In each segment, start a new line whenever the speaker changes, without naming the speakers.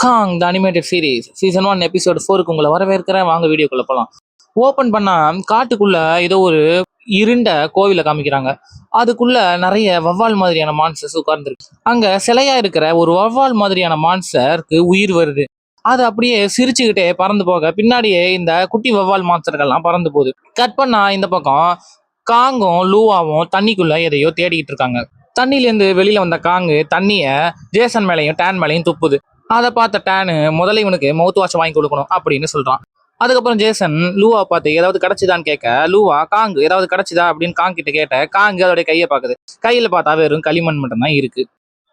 காங் த animated series season 1 episode 4க்கு உங்களை வரவேற்கிறேன். வாங்க வீடியோக்குள்ள போலாம். ஓபன் பண்ணா காட்டுக்குள்ள ஏதோ ஒரு இருண்ட கோவிலை காமிக்கிறாங்க. அதுக்குள்ள நிறைய வவ்வால் மாதிரியான மான்ஸ்டர்ஸ் உட்கார்ந்துருக்கு. அங்க சிலையா இருக்கிற ஒரு வவ்வால் மாதிரியான மான்ஸ்டருக்கு உயிர் வருது. அது அப்படியே சிரிச்சுக்கிட்டே பறந்து போக பின்னாடியே இந்த குட்டி வவ்வால் மான்ஸ்டர்கள்லாம் பறந்து போகுது. கட் பண்ணா இந்த பக்கம் காங்கும் லூவாவும் தண்ணிக்குள்ள எதையோ தேடிட்டு இருக்காங்க. தண்ணியிலேருந்து வெளியில வந்த காங்கு தண்ணிய ஜேசன் மேலையும் டேன் மேலையும் துப்புது. அதை பார்த்த டேனு முதல்ல இவனுக்கு மவுத் வாஷ் வாங்கி கொடுக்கணும் அப்படின்னு சொல்றான். அதுக்கப்புறம் ஜேசன் லூவா பார்த்து ஏதாவது கிடைச்சிதான்னு கேட்க, லூவா காங்கு ஏதாவது கிடைச்சிதா அப்படின்னு காங் கிட்ட கேட்ட, காங்கு அதோட கையை பார்க்குது. கையில பார்த்தா வெறும் களிமண் மட்டும் தான் இருக்கு.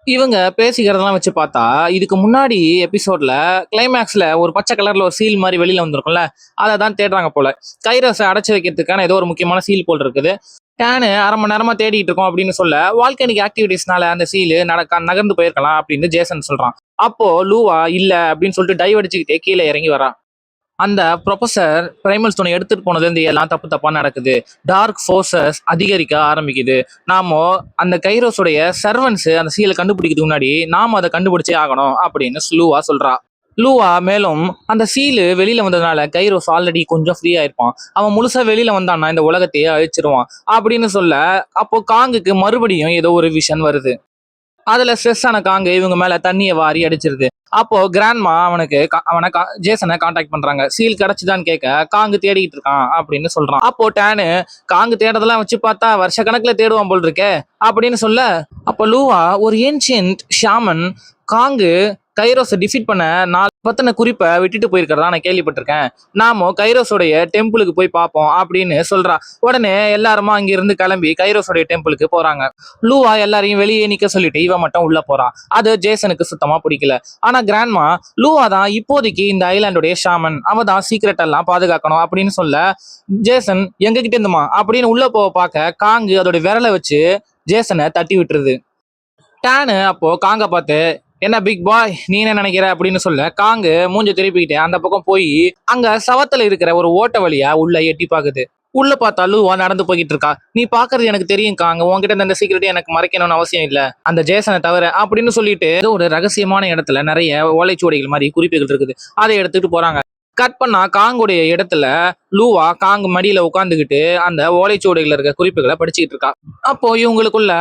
இவங்க பேசிக்கிறதெல்லாம் வச்சு பார்த்தா இதுக்கு முன்னாடி எபிசோட்ல கிளைமேக்ஸ்ல ஒரு பச்சை கலர்ல ஒரு சீல் மாதிரி வெளியில வந்திருக்கும்ல, அதை தான் தேடுறாங்க போல. கைரஸை அடைச்சு வைக்கிறதுக்கான ஏதோ ஒரு முக்கியமான சீல் போல் இருக்குது. டேனு அரை மணி நேரமா தேடிட்டு இருக்கோம் அப்படின்னு சொல்ல, வால்கனிக் ஆக்டிவிட்டிஸ்னால அந்த சீலு நகர்ந்து போயிருக்கலாம் அப்படின்னு ஜேசன் சொல்றான். அப்போ லூவா இல்ல அப்படின்னு சொல்லிட்டு டைவ் அடிச்சுக்கிட்டே கீழே இறங்கி வரான். அந்த ப்ரொஃபசர் பிரைமல் ஸ்டோனை எடுத்துட்டு போனதுலேருந்து எல்லாம் தப்பு தப்பா நடக்குது. டார்க் ஃபோர்ஸஸ் அதிகரிக்க ஆரம்பிக்குது. நாம அந்த கைரோஸுடைய சர்வன்ஸ் அந்த சீலை கண்டுபிடிக்கிறதுக்கு முன்னாடி நாம அதை கண்டுபிடிச்சே ஆகணும் அப்படின்னு லூவா சொல்றா. லூவா மேலும் அந்த சீலு வெளியில வந்ததுனால கைரோஸ் ஆல்ரெடி கொஞ்சம் ஃப்ரீயா இருப்பான். அவன் முழுசா வெளியில வந்தான்னா இந்த உலகத்தையே அழிச்சிருவான் அப்படின்னு சொல்ல, அப்போ காங்குக்கு மறுபடியும் ஏதோ ஒரு விஷன் வருது. அதுல ஸ்ட்ரெஸ் ஆன காங்கு இவங்க மேல தண்ணியை வாரி அடிச்சிருது. அப்போ கிராண்ட்மா அவனை ஜேசனை கான்டாக்ட் பண்றாங்க. சீல் கிடைச்சுதான்னு கேட்க, காங்கு தேடிக்கிட்டு இருக்கான் அப்படின்னு சொல்றான். அப்போ டேனு காங்கு தேடுறதெல்லாம் வச்சு பார்த்தா வருஷ கணக்குல தேடுவான் போல் இருக்கே அப்படின்னு சொல்ல, அப்போ லூவா ஒரு ஏன்ஷியன்ட் ஷாமன் காங்கு கைரோஸை டிஃபீட் பண்ண 4 பத்தின குறிப்பை விட்டுட்டு போயிருக்கிறதா நான் கேள்விப்பட்டிருக்கேன். நாம கைரோஸோடைய டெம்பிளுக்கு போய் பார்ப்போம் அப்படின்னு சொல்றா. உடனே எல்லாருமா அங்கிருந்து கிளம்பி கைரோஸோடைய டெம்பிளுக்கு போறாங்க. லூவா எல்லாரையும் வெளியே நிக்க சொல்லிட்டு இவன் மட்டும் உள்ள போறான். அது ஜேசனுக்கு சுத்தமா பிடிக்கல. ஆனா கிராண்ட்மா லூவா தான் இப்போதைக்கு இந்த ஐலாண்டோடைய ஷாமன், அவ தான் சீக்ரெட் எல்லாம் பாதுகாக்கணும் அப்படின்னு சொல்ல, ஜேசன் எங்க கிட்ட இருந்துமா அப்படின்னு உள்ள போக பார்க்க காங்கு அதோட விரலை வச்சு ஜேசனை தட்டி விட்டுருது. டேனு அப்போ காங்க பார்த்து, என்ன பிக் பாய் நீ என்ன நினைக்கிற அப்படின்னு சொல்ல, காங்கு மூஞ்ச திருப்பிக்கிட்டே அந்த பக்கம் போய் அங்க சவத்துல இருக்கிற ஒரு ஓட்ட வழியா உள்ள எட்டி பாக்குது. உள்ள பார்த்தா லூவா நடந்து போய்கிட்டு இருக்கா. நீ பாக்குறது எனக்கு தெரியும் காங்க, உன்கிட்ட இந்த சீக்கிரட்டை எனக்கு மறைக்கணும்னு அவசியம் இல்ல, அந்த ஜேசனை தவிர அப்படின்னு சொல்லிட்டு ஒரு ரகசியமான இடத்துல நிறைய ஓலைச்சுவடிகள் மாதிரி குறிப்புகள் இருக்குது. அதை எடுத்துட்டு போறாங்க. கட் பண்ணா காங்குடைய இடத்துல லூவா காங்கு மடியில உட்காந்துக்கிட்டு அந்த ஓலைச்சுவடிகள் இருக்க குறிப்புகளை படிச்சுக்கிட்டு இருக்கா. அப்போ இவங்களுக்குள்ள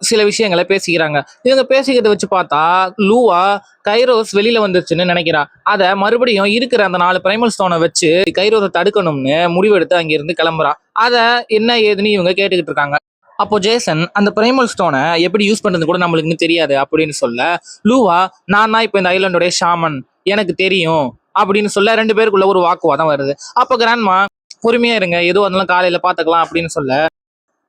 சில விஷயங்களை பேசிக்கிறாங்க. இவங்க பேசிக்கிறத வச்சு பார்த்தா லூவா கைரோஸ் வெளியில வந்துருச்சுன்னு நினைக்கிறா. அதை மறுபடியும் இருக்கிற அந்த 4 பிரைமல் ஸ்டோனை வச்சு கைரோஸை தடுக்கணும்னு முடிவெடுத்து அங்கிருந்து கிளம்புறா. அதை என்ன ஏதுன்னு இவங்க கேட்டுக்கிட்டு இருக்காங்க. அப்போ ஜேசன் அந்த பிரைமல் ஸ்டோனை எப்படி யூஸ் பண்றது கூட நம்மளுக்கு இன்னும் தெரியாது அப்படின்னு சொல்ல, லூவா நான் தான் இப்போ இந்த ஐலாண்டோடைய ஷாமன், எனக்கு தெரியும் அப்படின்னு சொல்ல 2 பேருக்குள்ள ஒரு வாக்குவாதம் வருது. அப்போ கிராண்ட்மா பொறுமையா இருங்க, ஏதோ அதெல்லாம் காலையில பாத்துக்கலாம் அப்படின்னு சொல்ல,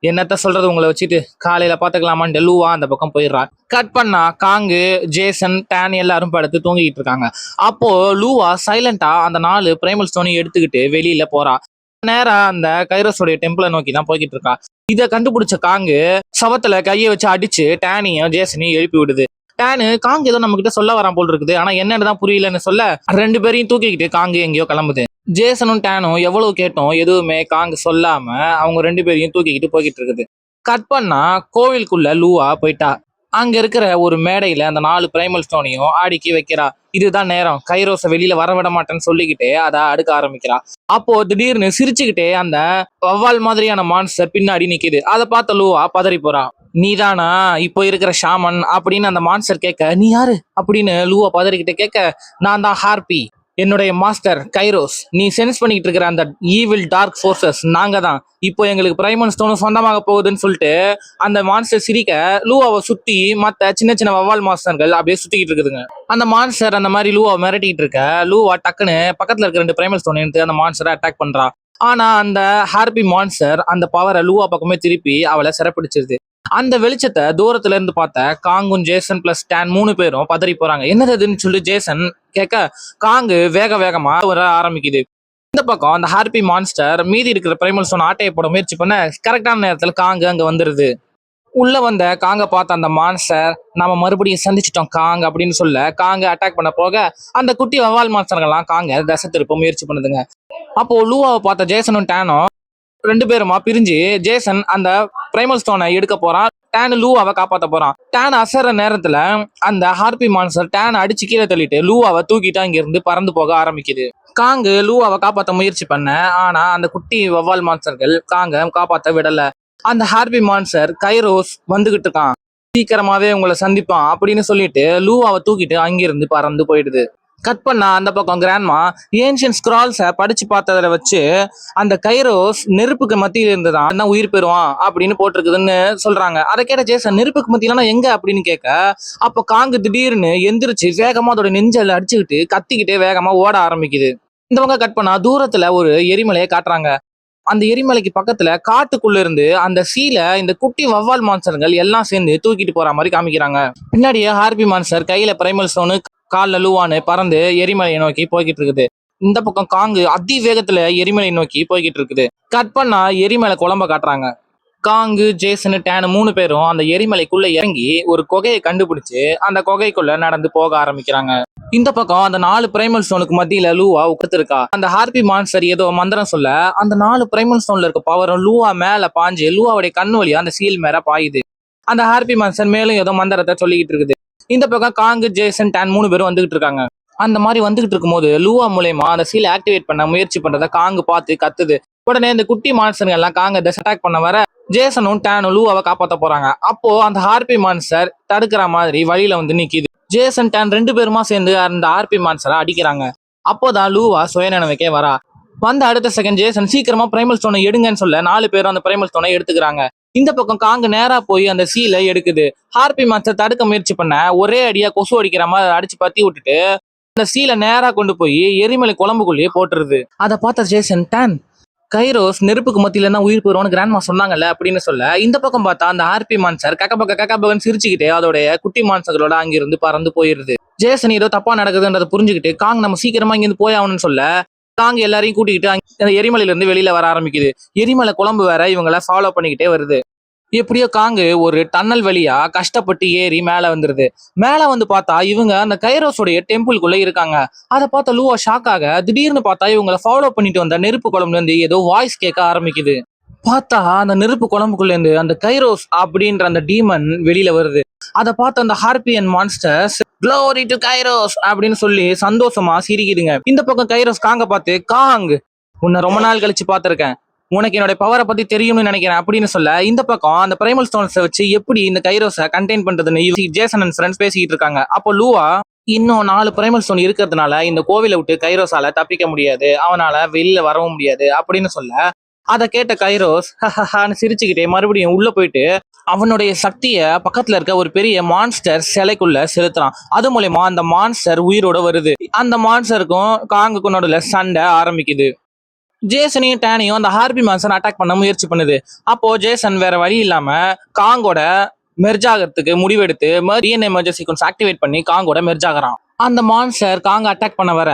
என்னத்த சொல்றது உங்களை வச்சுட்டு காலையில பாத்துக்கலாமான்னு லூவா அந்த பக்கம் போயிடுறா. கட் பண்ணா காங்கு ஜேசன் டேன் எல்லாரும் படுத்து தூங்கிட்டு இருக்காங்க. அப்போ லூவா சைலண்டா அந்த 4 பிரைமல் ஸ்டோனையும் எடுத்துக்கிட்டு வெளியில போறா. நேரா அந்த கைரோஸோடைய டெம்பிளை நோக்கி தான் போய்கிட்டு இருக்கா. இதை கண்டுபிடிச்ச காங்கு சவத்துல கையை வச்சு அடிச்சு டேனியும் ஜேசனையும் எழுப்பி விடுது. டேனு காங்கு ஏதோ நம்ம கிட்ட சொல்ல வரான் போல் இருக்குது, ஆனா என்னன்னு தான் புரியலன்னு சொல்ல 2 பேரையும் தூக்கிக்கிட்டு காங்கு எங்கேயோ கிளம்புது. ஜேசனும் டேனும் எவ்வளவு கேட்டோம் எதுவுமே காங்கு சொல்லாம அவங்க 2 பேரையும் தூக்கிக்கிட்டு போய்கிட்டு இருக்குது. கட் பண்ணா கோவிலுக்குள்ள லூவா போயிட்டா. அங்க இருக்கிற ஒரு மேடையில அந்த 4 பிரைமல் ஸ்டோனையும் ஆடிக்கி வைக்கிறா. இதுதான் நேரம், கைரோஸை வெளியில வரவிட மாட்டேன்னு சொல்லிக்கிட்டே அதை அடுக்க ஆரம்பிக்கிறா. அப்போ திடீர்னு சிரிச்சுக்கிட்டே அந்த வவ்வால் மாதிரியான மான்ஸ்டர் பின்னாடி நிக்குது. அதை பார்த்த லூவா பதறி போறா. நீதானா இப்போ இருக்கிற ஷாமன் அப்படின்னு அந்த மான்ஸ்டர் கேட்க, நீ யாரு அப்படின்னு லூவா பதறிக்கிட்டே கேட்க, நான் தான் ஹார்பி, என்னுடைய மாஸ்டர் கைரோஸ், நீ சென்ஸ் பண்ணிக்கிட்டு இருக்கிற அந்த ஈவில் டார்க் ஃபோர்ஸஸ் நாங்க தான், இப்போ எங்களுக்கு பிரைமல் ஸ்டோனும் சொந்தமாக போகுதுன்னு சொல்லிட்டு அந்த மான்ஸ்டர் சிரிக்க, லூவாவை சுத்தி மத்த சின்ன சின்ன வவ்வால் மாஸ்டர்கள் அப்படியே சுத்திக்கிட்டு இருக்குதுங்க. அந்த மான்ஸ்டர் அந்த மாதிரி லூவா மிரட்டிக்கிட்டு இருக்க, லூவா டக்குன்னு பக்கத்துல இருக்க 2 பிரைமல் ஸ்டோன் எடுத்து அந்த மான்ஸ்டரை அட்டாக் பண்றா. ஆனா அந்த ஹார்பி மான்ஸ்டர் அந்த பவரை லூவா பக்கமே திருப்பி அவளை சிறப்பிடிச்சிருது. அந்த வெளிச்சத்தை தூரத்துல இருந்து பார்த்த காங்கும் ஜேசன் பிளஸ் டேன் 3 பேரும் பதறி போறாங்க. என்னதுன்னு சொல்லி ஜேசன் கேட்க, காங்கு வேகமா வர ஆரம்பிக்குது. இந்த பக்கம் அந்த ஹார்பி மான்ஸ்டர் மீதி இருக்கிற பிரைமல் ஸ்டோன் ஆட்டையை போட முயற்சி பண்ண கரெக்டான நேரத்துல காங்கு அங்க வந்துருது. உள்ள வந்த காங்க பார்த்த அந்த மான்ஸ்டர், நாம மறுபடியும் சந்திச்சிட்டோம் காங் அப்படின்னு சொல்ல, காங்க அட்டாக் பண்ண போக அந்த குட்டி வவ்வால் மான்ஸ்டர்கள்லாம் காங்க தசை திருப்ப முயற்சி பண்ணுதுங்க. அப்போ லூவாவை பார்த்த ஜேசனும் டேனும் ரெண்டு பேருமா பிரிஞ்சு ஜேசன் அந்த பிரைமல் ஸ்டோனை எடுக்க போறான். டேன் லூவாவை காப்பாத்த போறான். டேன் அசற நேரத்துல அந்த ஹார்பி மான்ஸ்டர் டேன் அடிச்சு கீழே தள்ளிட்டு லூவாவை தூக்கிட்டு அங்க இருந்து பறந்து போக ஆரம்பிக்குது. காங்கு லூவாவை காப்பாத்த முயற்சி பண்ண, ஆனா அந்த குட்டி வவ்வால் மான்ஸ்டர்கள் காங்க காப்பாத்த விடல. அந்த ஹார்பி மான்ஸ்டர் கைரோஸ் வந்துகிட்டு இருக்கான், சீக்கிரமாவே உங்களை சந்திப்பான் அப்படின்னு சொல்லிட்டு லூவாவை தூக்கிட்டு அங்கிருந்து பறந்து போயிடுது. கட் பண்ணா அந்த பக்கம் கிராண்ட்மா ஏன்ஷியன் ஸ்க்ரால்ஸை படிச்சு பார்த்ததுல வச்சு அந்த கைரோஸ் நெருப்புக்கு மத்தியில இருந்துதான் உயிர் பெறுவான் அப்படின்னு போட்டிருக்குதுன்னு சொல்றாங்க. அதை கேட்ட ஜேசன் நெருப்புக்கு மத்தியில எங்க அப்படின்னு கேட்க, அப்போ காங்கு திடீர்னு எந்திரிச்சு வேகமா அதோட நெஞ்சல் அடிச்சுக்கிட்டு கத்திக்கிட்டே வேகமா ஓட ஆரம்பிக்குது. இந்த பக்கம் கட் பண்ணா தூரத்துல ஒரு எரிமலையை காட்டுறாங்க. அந்த எரிமலைக்கு பக்கத்துல காட்டுக்குள்ள இருந்து அந்த சீல இந்த குட்டி வவ்வால் மான்ஸ்டர்கள் எல்லாம் சேர்ந்து தூக்கிட்டு போற மாதிரி காமிக்கிறாங்க. பின்னாடியே ஹார்பி மான்ஸ்டர் கையில பிரைமல் ஸ்டோனு கால்ல லூவானு பறந்து எரிமலையை நோக்கி போய்கிட்டு இருக்குது. இந்த பக்கம் காங்கு அதி வேகத்துல எரிமலை நோக்கி போய்கிட்டு இருக்குது. கட் பண்ணா எரிமலை குழம்ப காட்டுறாங்க. காங்கு, ஜேசன், டேன் 3 பேரும் அந்த எரிமலைக்குள்ள இறங்கி ஒரு குகையை கண்டுபிடிச்சு அந்த குகைக்குள்ள நடந்து போக ஆரம்பிக்கிறாங்க. இந்த பக்கம் அந்த 4 பிரைமல் ஸ்டோனுக்கு மத்தியில லூவா உட்கார்ந்திருக்கா. அந்த ஹார்பி மான்ஸ்டர் ஏதோ மந்திரம் சொல்ல அந்த 4 பிரைமல் ஸ்டோன்ல இருக்க பவரும் லூவா மேல பாஞ்சு லூவாவுடைய கண்ணு வழியா அந்த சீல் மேல பாயுது. அந்த ஹார்பி மான்ஸ்டர் மேலும் ஏதோ மந்திரத்தை சொல்லிக்கிட்டு இருக்குது. இந்த பக்கம் காங்கு, ஜேசன், டேன் 3 பேரும் வந்துகிட்டு இருக்காங்க. அந்த மாதிரி வந்துகிட்டு இருக்கும்போது லூவா மூலயமா அந்த சீலை ஆக்டிவேட் பண்ண முயற்சி பண்றத காங்கு பார்த்து கத்துது. உடனே இந்த குட்டி மான்ஸ்டர்கள் எல்லாம் காங்க அட்டாக் பண்ண வர ஜேசனும் டேனும் லூவாவை காப்பாத்த போறாங்க. அப்போ அந்த ஹார்பி மான்ஸ்டர் தடுக்கிற மாதிரி வழியில வந்து நிக்குது. ஜேசன், டேன் 2 பேருமா சேர்ந்து அந்த ஹார்பி மான்ஸ்டரை அடிக்கிறாங்க. அப்போதான் லூவா சுயநினைவுக்கே வரா. வந்த அடுத்த செகண்ட் ஜேசன் சீக்கிரமா பிரைமல் ஸ்டோனை எடுங்கன்னு சொல்ல 4 பேரும் அந்த பிரைமல் ஸ்டோனை எடுத்துக்கிறாங்க. இந்த பக்கம் காங்கு நேரா போய் அந்த சீலை எடுக்குது. ஹார்பி மான்ஸ்டர் தடுக்க முயற்சி பண்ண ஒரே அடியா கொசு அடிக்கிற மாதிரி அடிச்சு பத்தி விட்டுட்டு அந்த சீலை நேரா கொண்டு போய் எரிமலை குழம்புக்குள்ளேயே போட்டுருது. அதை பார்த்த ஜேசன், டேன் கைரோஸ் நெருப்புக்கு மத்தியில தான் உயிர் பெறுவான்னு கிராண்ட்மா சொன்னாங்கல்ல அப்படின்னு சொல்ல, இந்த பக்கம் பார்த்தா அந்த ஹார்பி மான்ஸ்டர் கக்கபக்கன்னு சிரிச்சுக்கிட்டே அதோடைய குட்டி மான்ஸ்டர்களோட அங்கிருந்து பறந்து போயிருது. ஜேசன் ஏதோ தப்பா நடக்குதுன்றதை புரிஞ்சுக்கிட்டு காங் நம்ம சீக்கிரமா இங்கிருந்து போய் ஆகணும்னு சொல்ல காங் எல்லாரையும் கூட்டிக்கிட்டு எரிமலையில இருந்து வெளியில வர ஆரம்பிக்குது. எரிமலை குழம்பு வேற இவங்களை ஃபாலோ பண்ணிக்கிட்டே வருது. எப்படியோ காங்கு ஒரு டன்னல் வழியா கஷ்டப்பட்டு ஏறி மேல வந்துருது. மேல வந்து பார்த்தா இவங்க அந்த கைரோஸோடைய டெம்பிள்குள்ள இருக்காங்க. அதை பார்த்த லூவா ஷாக் ஆக திடீர்னு பார்த்தா இவங்களை ஃபாலோ பண்ணிட்டு வந்த நெருப்பு குழம்புல இருந்து ஏதோ வாய்ஸ் கேட்க ஆரம்பிக்குது. பார்த்தா அந்த நெருப்பு குழம்புக்குள்ள இருந்து அந்த கைரோஸ் அப்படின்ற அந்த டீமன் வெளியில வருது. அதை பார்த்து அந்த ஹார்பியன் மான்ஸ்டர்ஸ் க்ளோரி டு கைரோஸ் அப்படின்னு சொல்லி சந்தோஷமா சிரிக்குதுங்க. இந்த பக்கம் கைரோஸ் காங்க பார்த்து, காங் உன்னை ரொம்ப நாள் கழிச்சு பார்த்திருக்கேன், உனக்கு என்னோட பவரை பத்தி தெரியும்னு நினைக்கிறேன் அப்படின்னு சொல்ல, இந்த பக்கம் அந்த பிரைமல் ஸ்டோன்ஸை வச்சு எப்படி இந்த கைரோஸை கண்டெயின் பண்றதுன்னு ஜேசன் அண்ட் ஃப்ரெண்ட்ஸ் பேசிக்கிட்டு இருக்காங்க. அப்போ லூவா இன்னும் 4 பிரைமல் ஸ்டோன் இருக்கிறதுனால இந்த கோவிலை விட்டு கைரோஸால தப்பிக்க முடியாது, அவனால வெளியில வரவும் முடியாது அப்படின்னு சொல்ல, அதை கேட்ட கைரோஸ் சிரிச்சுக்கிட்டே மறுபடியும் உள்ள போயிட்டு அவனுடைய சக்தியை பக்கத்துல இருக்க ஒரு பெரிய மான்ஸ்டர் சிலைக்குள்ள செலுத்துறான். அது மூலயமா அந்த மான்ஸ்டர் உயிரோட வருது. அந்த மான்ஸ்டருக்கும் காங்குக்கும் நடுவுல சண்டை ஆரம்பிக்குது. ஜேசனையும் டேனையும் அந்த ஹார்பி மான்ஸ்டர் அட்டாக் பண்ண முயற்சி பண்ணுது. அப்போ ஜேசன் வேற வழி இல்லாம காங்கோட மெர்ஜ் ஆகிறதுக்கு முடிவெடுத்து டிஎன்ஏ மெர்ஜர் சீக்வன்ஸ் ஆக்டிவேட் பண்ணி காங்கோட மெர்ஜ் ஆகிறான். அந்த மான்ஸ்டர் காங்க அட்டாக் பண்ண வர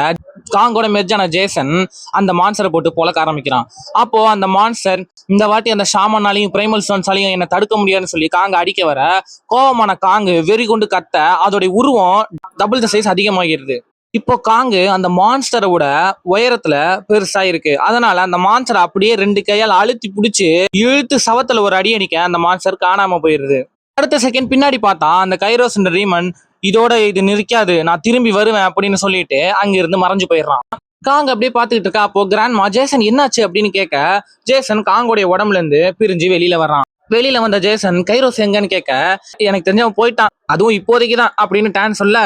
காங்கோட மெர்ஜான ஜேசன் அந்த மான்ஸ்டரை போட்டு பொழக்க ஆரம்பிக்கிறான். அப்போ அந்த மான்ஸ்டர் இந்த வாட்டி அந்த ஷாமனாலையும் பிரைமல் ஸ்டோன்ஸாலையும் என்ன தடுக்க முடியாதுன்னு சொல்லி காங்க அடிக்க வர கோவமான காங்கு வெறி கொண்டு கத்த அதோடைய உருவம் டபுள் த சைஸ் அதிகமாகிடுது. இப்போ காங்கு அந்த மான்ஸ்டரோட உயரத்துல பெருசா இருக்கு. அதனால அந்த மான்ஸ்டரை அப்படியே 2 கையால் அழுத்தி பிடிச்சி இழுத்து சவத்துல ஒரு அடி அடிக்க அந்த மான்ஸ்டர் காணாம போயிருது. அடுத்த செகண்ட் பின்னாடி பார்த்தா அந்த கைரோஸ் ரீமன் இதோட இது நிற்காது, நான் திரும்பி வருவேன் அப்படின்னு சொல்லிட்டு அங்கிருந்து மறைஞ்சு போயிடுறான். காங் அப்படியே பார்த்துக்கிட்டு இருக்கா. அப்போ கிராண்ட்மா ஜேசன் என்னாச்சு அப்படின்னு கேட்க, ஜேசன் காங்கோடைய உடம்புல இருந்து பிரிஞ்சு வெளியில வர்றான். வெளியில வந்த ஜேசன் கைரோஸ் எங்கன்னு கேட்க, எனக்கு தெரிஞ்சவன் போயிட்டான், அதுவும் இப்போதைக்கு தான் அப்படின்னு டேன் சொல்ல,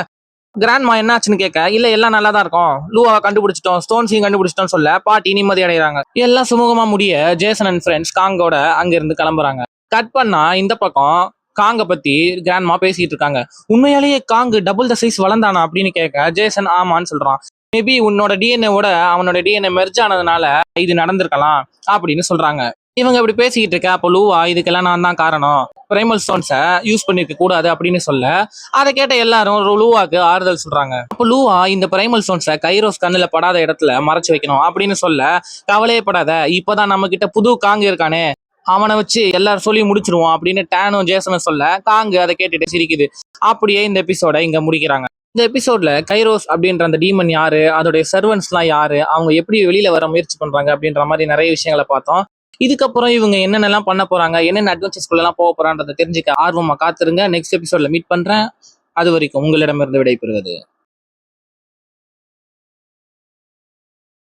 கிராண்ட்மா என்னாச்சுன்னு கேட்க, இல்ல எல்லாம் நல்லா தான் இருக்கும், லூவாவை கண்டுபிடிச்சிட்டோம், ஸ்டோன்ஸையும் கண்டுபிடிச்சிட்டோம் சொல்ல பாட்டி நிம்மதி அடைகிறாங்க. எல்லாம் சுமூகமா முடிய ஜேசன் அண்ட் ஃப்ரெண்ட்ஸ் காங்கோட அங்க இருந்து கிளம்புறாங்க. கட் பண்ணா இந்த பக்கம் காங்க பத்தி கிராண்ட்மா பேசிட்டு இருக்காங்க. உண்மையாலேயே காங்கு டபுள் த சைஸ் வளர்ந்தானா அப்படின்னு கேட்க, ஜேசன் ஆமான்னு சொல்றான். மேபி உன்னோட டிஎன்ஏவோட அவனோட டிஎன்ஏ மெர்ஜ் ஆனதுனால இது நடந்திருக்கலாம் அப்படின்னு சொல்றாங்க. இவங்க இப்படி பேசிக்கிட்டு இருக்க, அப்போ லூவா இதுக்கெல்லாம் நான் தான் காரணம், பிரைமல் ஸ்டோன்ஸை யூஸ் பண்ணிருக்க கூடாது அப்படின்னு சொல்ல, அதை கேட்ட எல்லாரும் லூவாக்கு ஆறுதல் சொல்றாங்க. அப்போ லூவா இந்த பிரைமல் ஸ்டோன்ஸை கைரோஸ் கண்ணுல படாத இடத்துல மறைச்சு வைக்கணும் அப்படின்னு சொல்ல, கவலையே படாத, இப்பதான் நம்ம கிட்ட புது காங்கு இருக்கானே, அவனை வச்சு எல்லாரும் சொல்லி முடிச்சிருவோம் அப்படின்னு டேனும் ஜேசனும் சொல்ல, காங்கு அதை கேட்டுட்டு சிரிக்குது. அப்படியே இந்த எபிசோட இங்க முடிக்கிறாங்க. இந்த எபிசோட்ல கைரோஸ் அப்படின்ற அந்த டீமன் யாரு, அதோடைய சர்வன்ஸ்லாம் யாரு, அவங்க எப்படி வெளியில வர முயற்சி பண்றாங்க அப்படின்ற மாதிரி நிறைய விஷயங்களை பார்த்தோம். இதுக்கப்புறம் இவங்க என்னென்னலாம் பண்ண போறாங்க, என்னென்ன அட்வென்ச்சர்ஸ்குள்ளலாம் போக போறான்றதை தெரிஞ்சுக்க ஆர்வமா காத்திருங்க. நெக்ஸ்ட் எபிசோட்ல மீட் பண்றேன். அது வரைக்கும் உங்களிடமிருந்து விடைபெறுவது